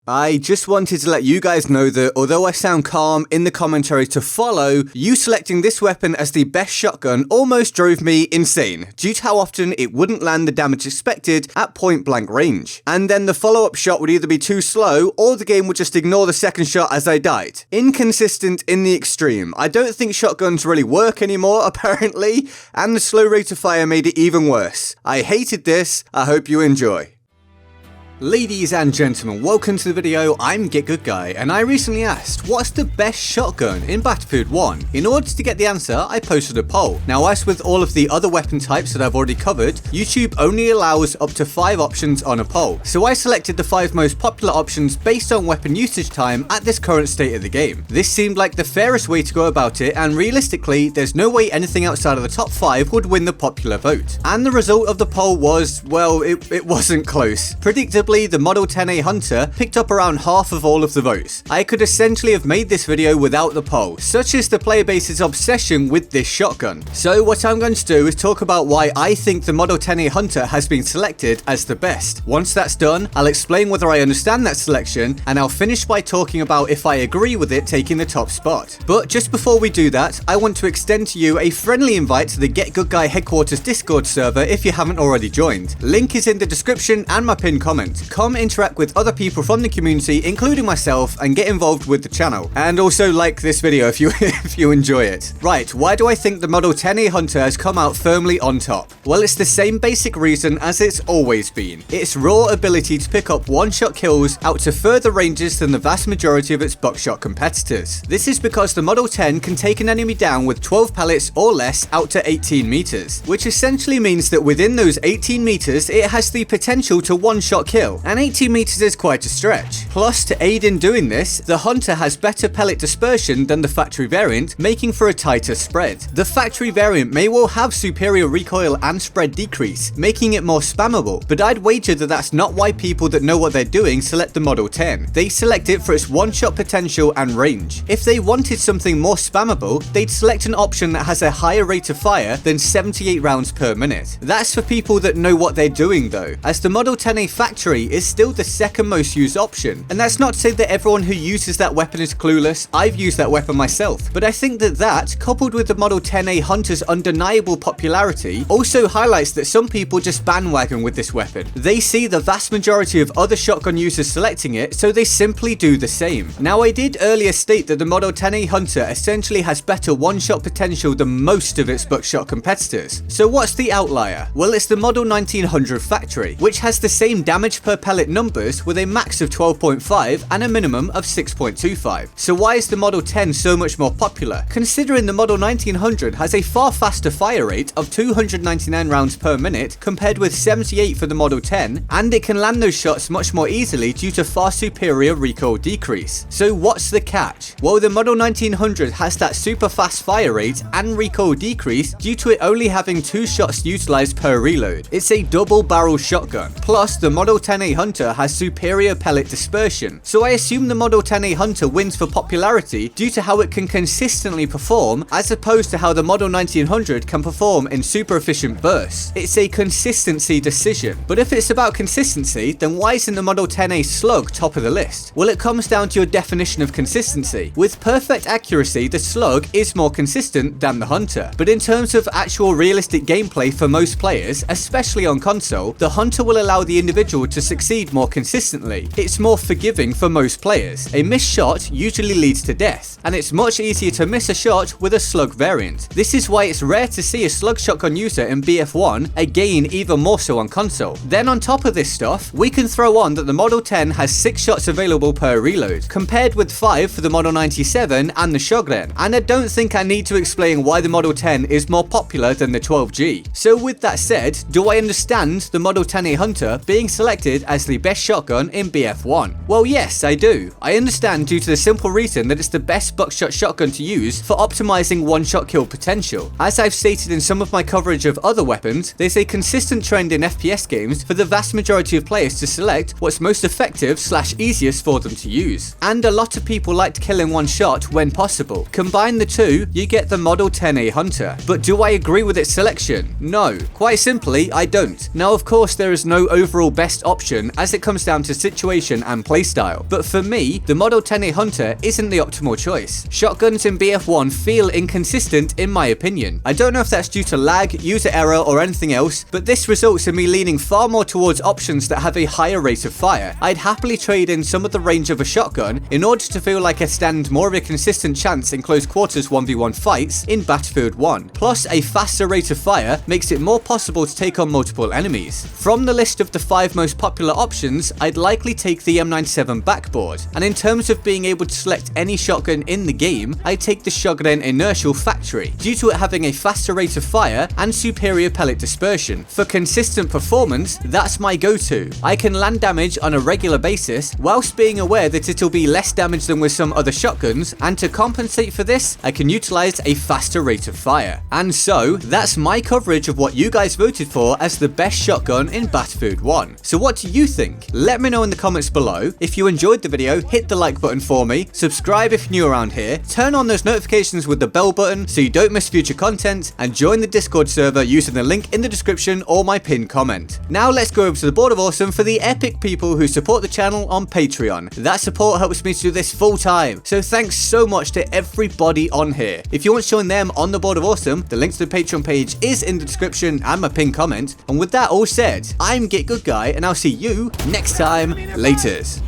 I just wanted to let you guys know that although I sound calm in the commentary to follow, you selecting this weapon as the best shotgun almost drove me insane due to how often it wouldn't land the damage expected at point blank range. And then the follow-up shot would either be too slow or the game would just ignore the second shot as I died. Inconsistent in the extreme. I don't think shotguns really work anymore apparently, and the slow rate of fire made it even worse. I hated this. I hope you enjoy. Ladies and gentlemen, welcome to the video. I'm Get Good Guy, and I recently asked, what's the best shotgun in Battlefield 1? In order to get the answer, I posted a poll. Now, as with all of the other weapon types that I've already covered, YouTube only allows up to 5 options on a poll. So I selected the 5 most popular options based on weapon usage time at this current state of the game. This seemed like the fairest way to go about it, and realistically, there's no way anything outside of the top 5 would win the popular vote. And the result of the poll was, well, it wasn't close. Predictably, the Model 10A Hunter picked up around half of all of the votes. I could essentially have made this video without the poll, such is the player base's obsession with this shotgun. So what I'm going to do is talk about why I think the Model 10A Hunter has been selected as the best. Once that's done, I'll explain whether I understand that selection, and I'll finish by talking about if I agree with it taking the top spot. But just before we do that, I want to extend to you a friendly invite to the Get Good Guy headquarters Discord server if you haven't already joined. Link is in the description and my pinned comment. Come interact with other people from the community, including myself, and get involved with the channel. And also like this video if you enjoy it. Right, why do I think the Model 10A Hunter has come out firmly on top? Well, it's the same basic reason as it's always been. Its raw ability to pick up one-shot kills out to further ranges than the vast majority of its buckshot competitors. This is because the Model 10 can take an enemy down with 12 pellets or less out to 18 meters, which essentially means that within those 18 meters, it has the potential to one-shot kill. And 18 meters is quite a stretch. Plus, to aid in doing this, the Hunter has better pellet dispersion than the factory variant, making for a tighter spread. The factory variant may well have superior recoil and spread decrease, making it more spammable, but I'd wager that that's not why people that know what they're doing select the Model 10. They select it for its one-shot potential and range. If they wanted something more spammable, they'd select an option that has a higher rate of fire than 78 rounds per minute. That's for people that know what they're doing though, as the Model 10A factory is still the second most used option. And that's not to say that everyone who uses that weapon is clueless. I've used that weapon myself. But I think that coupled with the Model 10A Hunter's undeniable popularity, also highlights that some people just bandwagon with this weapon. They see the vast majority of other shotgun users selecting it, so they simply do the same. Now, I did earlier state that the Model 10A Hunter essentially has better one-shot potential than most of its buckshot competitors. So what's the outlier? Well, it's the Model 1900 factory, which has the same damage per pellet numbers with a max of 12.5 and a minimum of 6.25. So why is the Model 10 so much more popular? Considering the Model 1900 has a far faster fire rate of 299 rounds per minute compared with 78 for the Model 10, and it can land those shots much more easily due to far superior recoil decrease. So what's the catch? Well, the Model 1900 has that super fast fire rate and recoil decrease due to it only having 2 shots utilized per reload. It's a double barrel shotgun. Plus, the Model 10A Hunter has superior pellet dispersion, so I assume the Model 10A Hunter wins for popularity due to how it can consistently perform as opposed to how the Model 1900 can perform in super efficient bursts. It's a consistency decision. But if it's about consistency, then why isn't the Model 10A Slug top of the list? Well, it comes down to your definition of consistency. With perfect accuracy, the Slug is more consistent than the Hunter. But in terms of actual realistic gameplay for most players, especially on console, the Hunter will allow the individual to succeed more consistently. It's more forgiving for most players. A missed shot usually leads to death, and it's much easier to miss a shot with a slug variant. This is why it's rare to see a slug shotgun user in BF1, again even more so on console. Then on top of this stuff, we can throw on that the Model 10 has 6 shots available per reload, compared with 5 for the Model 97 and the Shogren, and I don't think I need to explain why the Model 10 is more popular than the 12G. So with that said, do I understand the Model 10A Hunter being selected as the best shotgun in BF1? Well, yes, I do. I understand due to the simple reason that it's the best buckshot shotgun to use for optimizing one-shot kill potential. As I've stated in some of my coverage of other weapons, there's a consistent trend in FPS games for the vast majority of players to select what's most effective / easiest for them to use. And a lot of people like to kill in one shot when possible. Combine the two, you get the Model 10A Hunter. But do I agree with its selection? No. Quite simply, I don't. Now, of course, there is no overall best option option as it comes down to situation and playstyle. But for me, the Model 10A Hunter isn't the optimal choice. Shotguns in BF1 feel inconsistent in my opinion. I don't know if that's due to lag, user error, or anything else, but this results in me leaning far more towards options that have a higher rate of fire. I'd happily trade in some of the range of a shotgun in order to feel like I stand more of a consistent chance in close quarters 1v1 fights in Battlefield 1. Plus, a faster rate of fire makes it more possible to take on multiple enemies. From the list of the 5 most popular options, I'd likely take the M97 backboard, and in terms of being able to select any shotgun in the game, I'd take the Shotgun Inertial Factory, due to it having a faster rate of fire and superior pellet dispersion. For consistent performance, that's my go-to. I can land damage on a regular basis, whilst being aware that it'll be less damage than with some other shotguns, and to compensate for this, I can utilize a faster rate of fire. And so, that's my coverage of what you guys voted for as the best shotgun in Battlefield 1. So what do you think? Let me know in the comments below. If you enjoyed the video, hit the like button for me, subscribe if you're new around here, turn on those notifications with the bell button so you don't miss future content, and join the Discord server using the link in the description or my pinned comment. Now let's go over to the board of awesome for the epic people who support the channel on Patreon. That support helps me to do this full time, so thanks so much to everybody on here. If you want to join them on the board of awesome, the link to the Patreon page is in the description and my pinned comment. And with that all said, I'm Get Good Guy, and I'll see you next time. Laters.